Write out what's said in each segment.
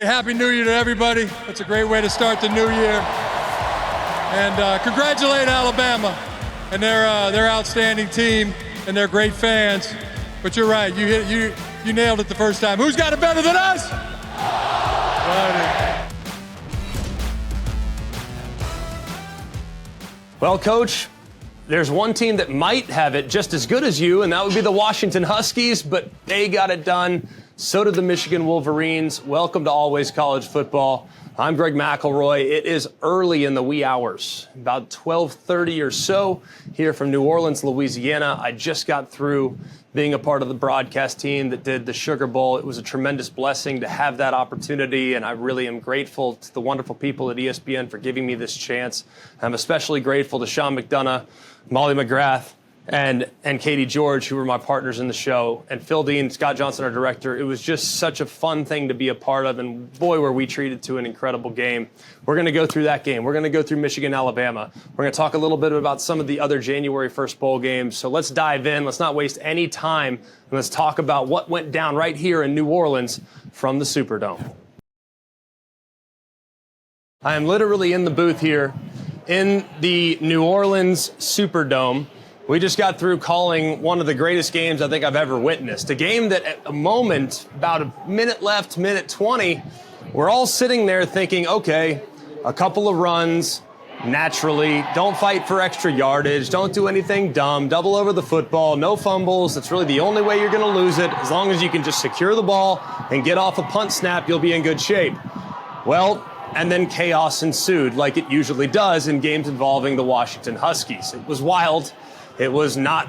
Happy New Year to everybody. That's a great way to start the new year. And congratulate Alabama and their outstanding team and their great fans. But you're right, you nailed it the first time. Who's got it better than us? Buddy. Well, Coach, there's one team that might have it just as good as you, and that would be the Washington Huskies, but they got it done. So did the Michigan Wolverines. Welcome to Always College Football. I'm Greg McElroy. It is early in the wee hours, about 12:30 or so, here from New Orleans, Louisiana. I just got through being a part of the broadcast team that did the Sugar Bowl. It was a tremendous blessing to have that opportunity, and I really am grateful to the wonderful people at ESPN for giving me this chance. I'm especially grateful to Sean McDonough, Molly McGrath, and Katie George, who were my partners in the show, and Phil Dean, Scott Johnson, our director. It was just such a fun thing to be a part of, and boy, were we treated to an incredible game. We're going to go through that game. We're going to go through Michigan, Alabama. We're going to talk a little bit about some of the other January 1st bowl games. So let's dive in. Let's not waste any time, and let's talk about what went down right here in New Orleans from the Superdome. I am literally in the booth here in the New Orleans Superdome. We just got through calling one of the greatest games I think I've ever witnessed. A game that at a moment, about a minute left, minute 20, we're all sitting there thinking, okay, a couple of runs, naturally, don't fight for extra yardage, don't do anything dumb, double over the football, no fumbles. That's really the only way you're going to lose it. As long as you can just secure the ball and get off a punt snap, you'll be in good shape. Well, and then chaos ensued, like it usually does in games involving the Washington Huskies. It was wild. It was not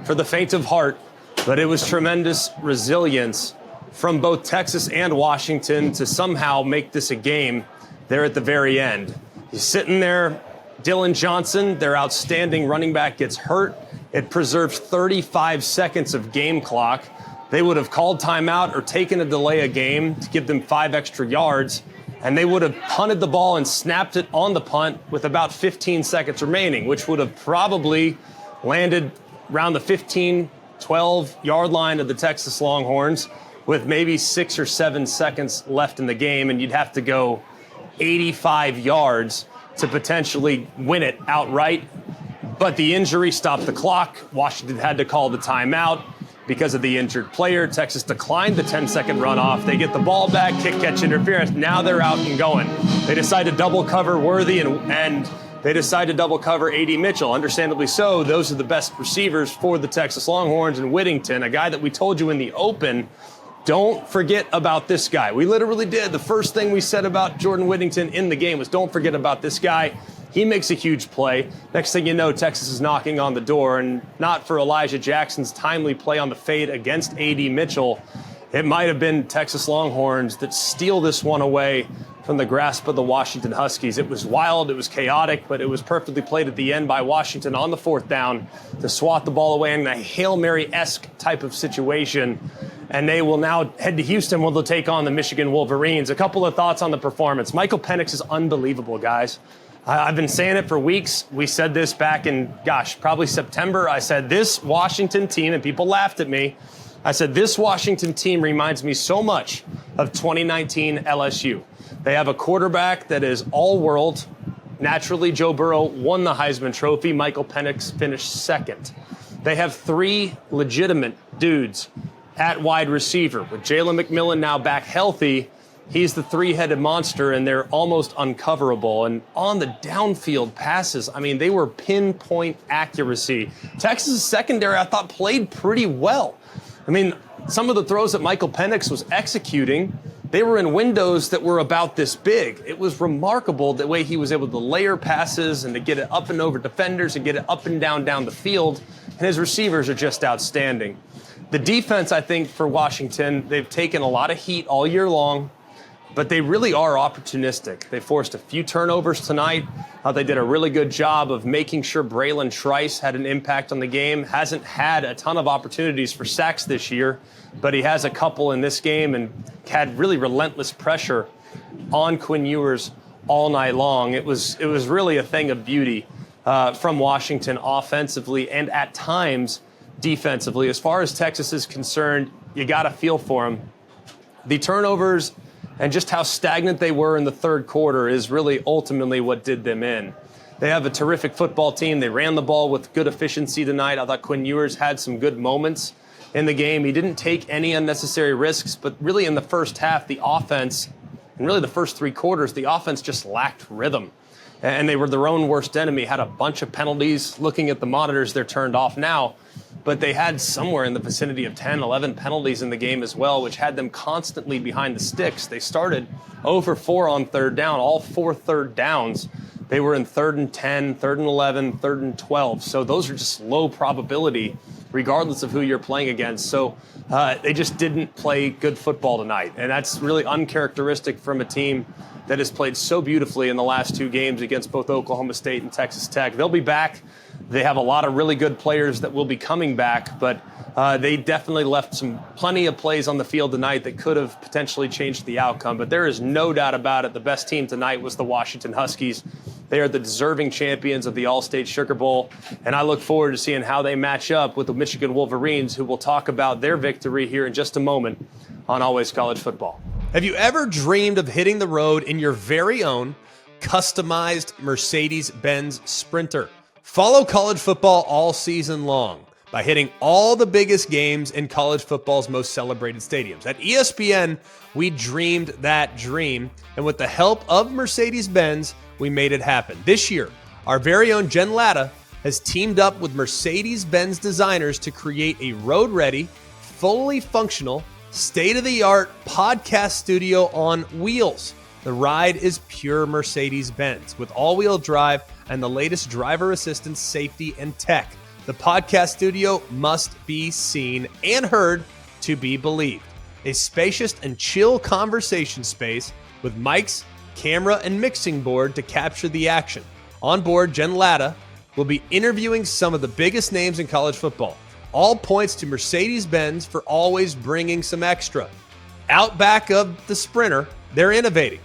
for the faint of heart, but it was tremendous resilience from both Texas and Washington to somehow make this a game there at the very end. He's sitting there, Dylan Johnson, their outstanding running back, gets hurt. It preserves 35 seconds of game clock. They would have called timeout or taken a delay of game to give them 5 extra yards, and they would have punted the ball and snapped it on the punt with about 15 seconds remaining, which would have probably landed around the 15, 12-yard line of the Texas Longhorns with maybe 6 or 7 seconds left in the game, and you'd have to go 85 yards to potentially win it outright. But the injury stopped the clock. Washington had to call the timeout because of the injured player. Texas declined the 10-second runoff. They get the ball back, kick-catch interference. Now they're out and going. They decide to double cover Worthy and they decide to double cover A.D. Mitchell. Understandably so, those are the best receivers for the Texas Longhorns, and Whittington, a guy that we told you in the open, don't forget about this guy. We literally did. The first thing we said about Jordan Whittington in the game was don't forget about this guy. He makes a huge play. Next thing you know, Texas is knocking on the door, and not for Elijah Jackson's timely play on the fade against A.D. Mitchell. It might have been Texas Longhorns that steal this one away from the grasp of the Washington Huskies. It was wild, it was chaotic, but it was perfectly played at the end by Washington on the 4th down to swat the ball away in a Hail Mary-esque type of situation. And they will now head to Houston where they'll take on the Michigan Wolverines. A couple of thoughts on the performance. Michael Penix is unbelievable, guys. I've been saying it for weeks. We said this back in, probably September. I said this Washington team, and people laughed at me. I said this Washington team reminds me so much of 2019 LSU. They have a quarterback that is all-world. Naturally, Joe Burrow won the Heisman Trophy. Michael Penix finished second. They have 3 legitimate dudes at wide receiver. With Jalen McMillan now back healthy, he's the 3-headed monster, and they're almost uncoverable. And on the downfield passes, I mean, they were pinpoint accuracy. Texas' secondary, I thought, played pretty well. I mean, some of the throws that Michael Penix was executing, they were in windows that were about this big. It was remarkable the way he was able to layer passes and to get it up and over defenders and get it up and down the field. And his receivers are just outstanding. The defense, I think, for Washington, they've taken a lot of heat all year long, but they really are opportunistic. They forced a few turnovers tonight. They did a really good job of making sure Braylon Trice had an impact on the game. Hasn't had a ton of opportunities for sacks this year, but he has a couple in this game and had really relentless pressure on Quinn Ewers all night long. It was really a thing of beauty from Washington offensively and at times defensively. As far as Texas is concerned, you got to feel for them. The turnovers and just how stagnant they were in the third quarter is really ultimately what did them in. They have a terrific football team. They ran the ball with good efficiency tonight. I thought Quinn Ewers had some good moments in the game. He didn't take any unnecessary risks, but really in the first half, the offense, and really the first three quarters, the offense just lacked rhythm. And they were their own worst enemy, had a bunch of penalties. Looking at the monitors, they're turned off now. But they had somewhere in the vicinity of 10, 11 penalties in the game as well, which had them constantly behind the sticks. They started 0 for 4 on third down, all 4 third downs. They were in 3rd and 10, 3rd and 11, 3rd and 12. So those are just low probability, regardless of who you're playing against. So they just didn't play good football tonight. And that's really uncharacteristic from a team that has played so beautifully in the last 2 games against both Oklahoma State and Texas Tech. They'll be back. They have a lot of really good players that will be coming back, but they definitely left plenty of plays on the field tonight that could have potentially changed the outcome. But there is no doubt about it. The best team tonight was the Washington Huskies. They are the deserving champions of the All-State Sugar Bowl, and I look forward to seeing how they match up with the Michigan Wolverines, who will talk about their victory here in just a moment on Always College Football. Have you ever dreamed of hitting the road in your very own customized Mercedes-Benz Sprinter? Follow college football all season long by hitting all the biggest games in college football's most celebrated stadiums. At ESPN, we dreamed that dream, and with the help of Mercedes-Benz, we made it happen. This year, our very own Jen Latta has teamed up with Mercedes-Benz designers to create a road-ready, fully functional, state-of-the-art podcast studio on wheels. The ride is pure Mercedes-Benz with all-wheel drive and the latest driver assistance, safety, and tech. The podcast studio must be seen and heard to be believed. A spacious and chill conversation space with mics, camera, and mixing board to capture the action. On board, Jen Latta will be interviewing some of the biggest names in college football. All points to Mercedes-Benz for always bringing some extra. Out back of the Sprinter, they're innovating,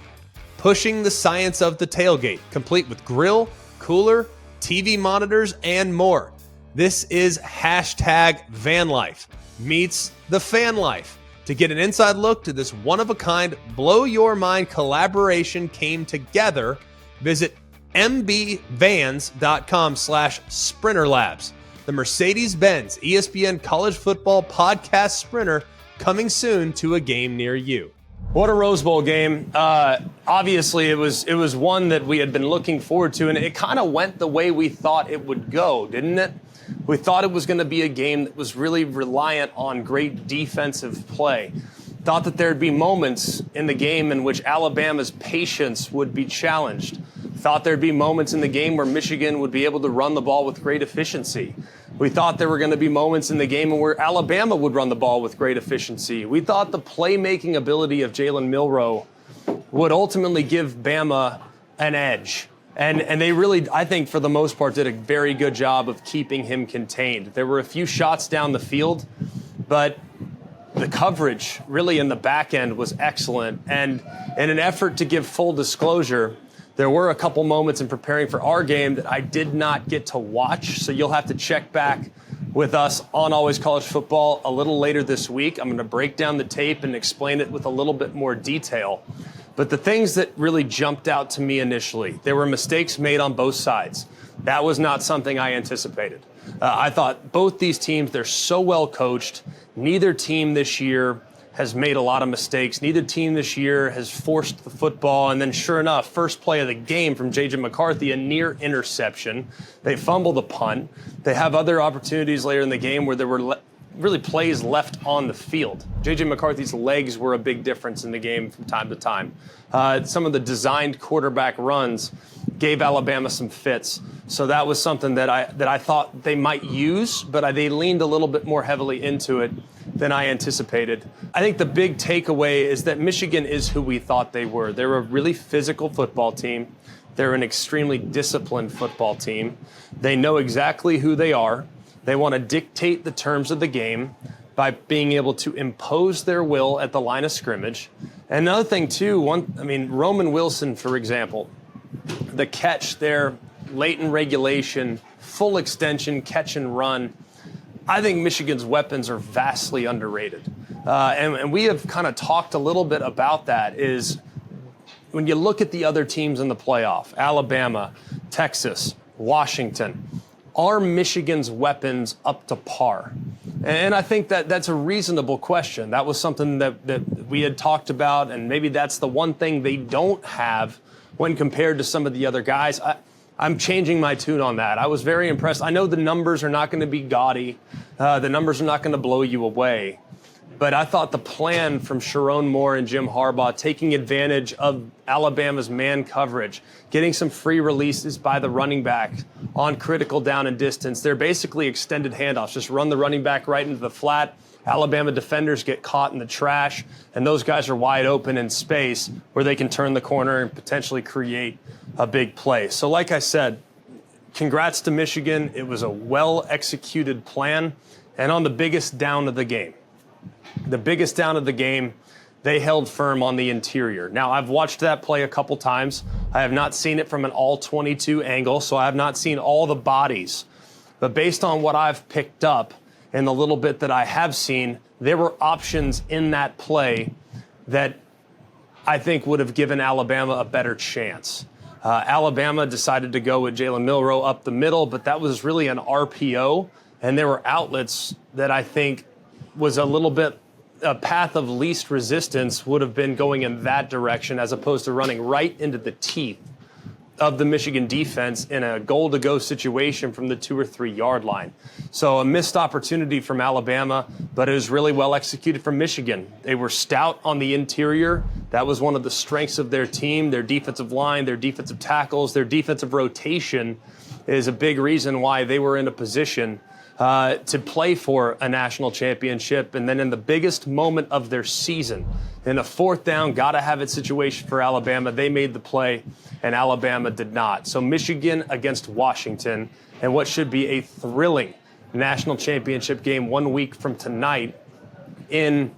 pushing the science of the tailgate, complete with grill, cooler, TV monitors, and more. This is #VanLife meets the fan life. To get an inside look to this one-of-a-kind, blow-your-mind collaboration came together, visit mbvans.com/sprinterlabs. The Mercedes-Benz ESPN College Football Podcast Sprinter coming soon to a game near you. What a Rose Bowl game. Obviously, it was one that we had been looking forward to, and it kind of went the way we thought it would go, didn't it? We thought it was going to be a game that was really reliant on great defensive play. Thought that there'd be moments in the game in which Alabama's patience would be challenged. Thought there'd be moments in the game where Michigan would be able to run the ball with great efficiency. We thought there were going to be moments in the game where Alabama would run the ball with great efficiency. We thought the playmaking ability of Jalen Milroe would ultimately give Bama an edge. And they really, I think, for the most part, did a very good job of keeping him contained. There were a few shots down the field, but the coverage really in the back end was excellent. And in an effort to give full disclosure, there were a couple moments in preparing for our game that I did not get to watch, so you'll have to check back with us on Always College Football a little later this week. I'm going to break down the tape and explain it with a little bit more detail. But the things that really jumped out to me initially, there were mistakes made on both sides. That was not something I anticipated. I thought both these teams, they're so well coached. Neither team this year has made a lot of mistakes. Neither team this year has forced the football. And then sure enough, first play of the game from J.J. McCarthy, a near interception. They fumble the punt. They have other opportunities later in the game where there were really plays left on the field. J.J. McCarthy's legs were a big difference in the game from time to time. Some of the designed quarterback runs gave Alabama some fits. So that was something that I thought they might use, but they leaned a little bit more heavily into it than I anticipated. I think the big takeaway is that Michigan is who we thought they were. They're a really physical football team. They're an extremely disciplined football team. They know exactly who they are. They want to dictate the terms of the game by being able to impose their will at the line of scrimmage. And another thing, too, Roman Wilson, for example, the catch there, late in regulation, full extension, catch and run. I think Michigan's weapons are vastly underrated. and we have kind of talked a little bit about that, is when you look at the other teams in the playoff, Alabama, Texas, Washington, are Michigan's weapons up to par? And I think that that's a reasonable question. That was something that we had talked about, and maybe that's the one thing they don't have when compared to some of the other guys. I'm changing my tune on that. I was very impressed. I know the numbers are not going to be gaudy. The numbers are not going to blow you away. But I thought the plan from Sharon Moore and Jim Harbaugh, taking advantage of Alabama's man coverage, getting some free releases by the running back on critical down and distance. They're basically extended handoffs. Just run the running back right into the flat. Alabama defenders get caught in the trash, and those guys are wide open in space where they can turn the corner and potentially create a big play. So like I said, congrats to Michigan. It was a well-executed plan. And on the biggest down of the game, they held firm on the interior. Now, I've watched that play a couple times. I have not seen it from an all-22 angle, so I have not seen all the bodies. But based on what I've picked up and the little bit that I have seen, there were options in that play that I think would have given Alabama a better chance. Alabama decided to go with Jalen Milroe up the middle, but that was really an RPO, and there were outlets that I think was a little bit a path of least resistance would have been going in that direction as opposed to running right into the teeth of the Michigan defense in a goal-to-go situation from the 2 or 3 yard line. So a missed opportunity from Alabama, but it was really well executed from Michigan. They were stout on the interior. That was one of the strengths of their team. Their defensive line, their defensive tackles, their defensive rotation is a big reason why they were in a position to play for a national championship. And then in the biggest moment of their season, in a 4th down, gotta have it situation for Alabama, they made the play and Alabama did not. So Michigan against Washington, and what should be a thrilling national championship game 1 week from tonight in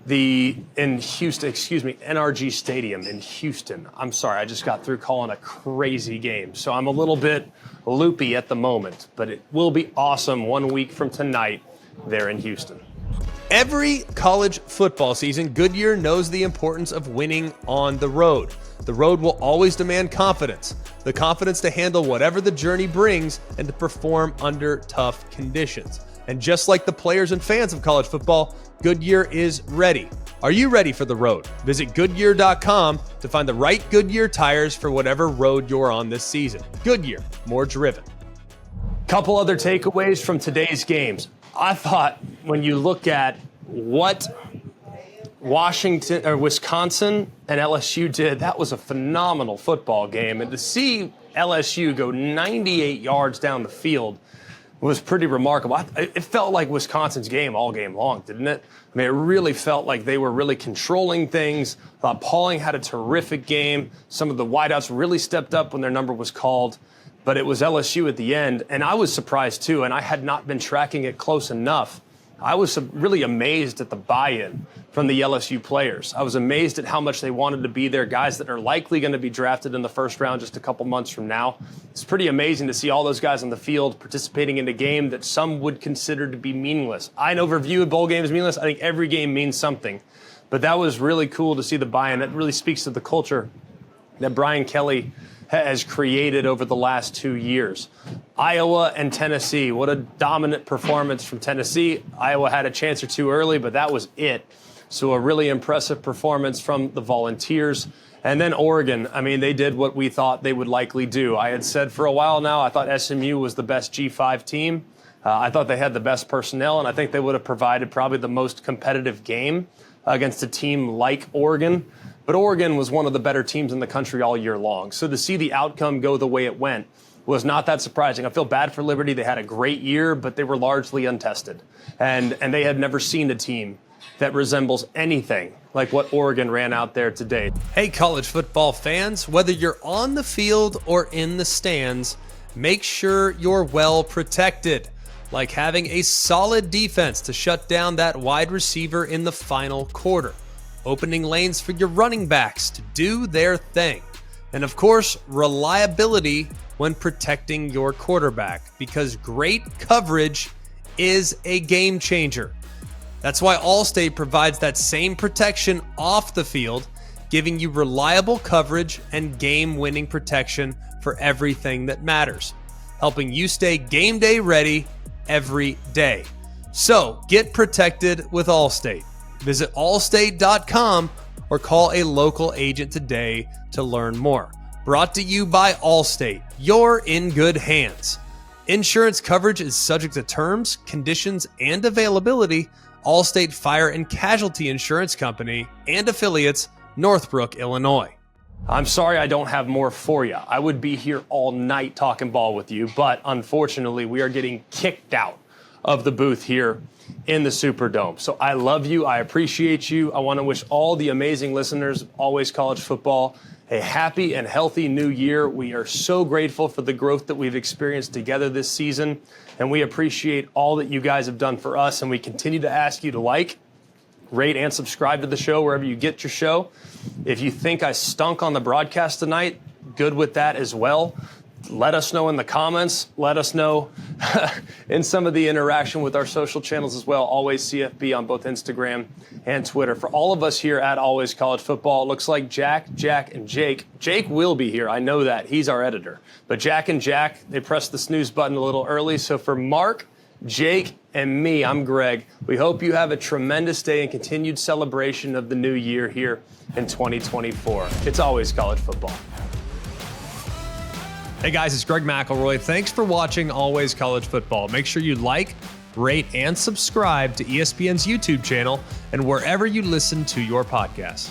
NRG Stadium in Houston. I'm sorry, I just got through calling a crazy game. So I'm a little bit loopy at the moment, but it will be awesome 1 week from tonight there in Houston. Every college football season, Goodyear knows the importance of winning on the road. The road will always demand confidence, the confidence to handle whatever the journey brings and to perform under tough conditions. And just like the players and fans of college football, Goodyear is ready. Are you ready for the road? Visit Goodyear.com to find the right Goodyear tires for whatever road you're on this season. Goodyear, more driven. Couple other takeaways from today's games. I thought when you look at what Washington or Wisconsin and LSU did, that was a phenomenal football game. And to see LSU go 98 yards down the field was pretty remarkable. It felt like Wisconsin's game all game long, didn't it? I mean, it really felt like they were really controlling things. I thought Pauling had a terrific game. Some of the wideouts really stepped up when their number was called, but it was LSU at the end. And I was surprised too, and I had not been tracking it close enough. I was really amazed at the buy-in from the LSU players. I was amazed at how much they wanted to be there, guys that are likely going to be drafted in the first round just a couple months from now. It's pretty amazing to see all those guys on the field participating in a game that some would consider to be meaningless. I know review a bowl game is meaningless. I think every game means something. But that was really cool to see the buy-in. That really speaks to the culture that Brian Kelly has created over the last 2 years. Iowa and Tennessee, what a dominant performance from Tennessee. Iowa had a chance or two early, but that was it. So a really impressive performance from the Volunteers. And then Oregon, I mean, they did what we thought they would likely do. I had said for a while now, I thought SMU was the best G5 team. I thought they had the best personnel, and I think they would have provided probably the most competitive game against a team like Oregon. But Oregon was one of the better teams in the country all year long. So to see the outcome go the way it went was not that surprising. I feel bad for Liberty. They had a great year, but they were largely untested. And they had never seen a team that resembles anything like what Oregon ran out there today. Hey, college football fans, whether you're on the field or in the stands, make sure you're well protected, like having a solid defense to shut down that wide receiver in the final quarter, opening lanes for your running backs to do their thing, and of course, reliability when protecting your quarterback, because great coverage is a game changer. That's why Allstate provides that same protection off the field, giving you reliable coverage and game-winning protection for everything that matters, helping you stay game day ready every day. So get protected with Allstate. Visit allstate.com or call a local agent today to learn more. Brought to you by Allstate. You're in good hands. Insurance coverage is subject to terms, conditions, and availability. Allstate Fire and Casualty Insurance Company and affiliates, Northbrook, Illinois. I'm sorry I don't have more for you. I would be here all night talking ball with you, but unfortunately we are getting kicked out of the booth here in the Superdome. So I love you. I appreciate you. I want to wish all the amazing listeners of Always College Football a happy and healthy new year. We are so grateful for the growth that we've experienced together this season, and we appreciate all that you guys have done for us, and we continue to ask you to like, rate, and subscribe to the show wherever you get your show. If you think I stunk on the broadcast tonight, good with that as well. Let us know in the comments. Let us know in some of the interaction with our social channels as well. Always CFB on both Instagram and Twitter. For all of us here at Always College Football, it looks like Jack, and Jake. Jake will be here. I know that. He's our editor. But Jack and Jack, they pressed the snooze button a little early. So for Mark, Jake, and me, I'm Greg. We hope you have a tremendous day and continued celebration of the new year here in 2024. It's Always College Football. Hey guys, it's Greg McElroy. Thanks for watching Always College Football. Make sure you like, rate, and subscribe to ESPN's YouTube channel and wherever you listen to your podcasts.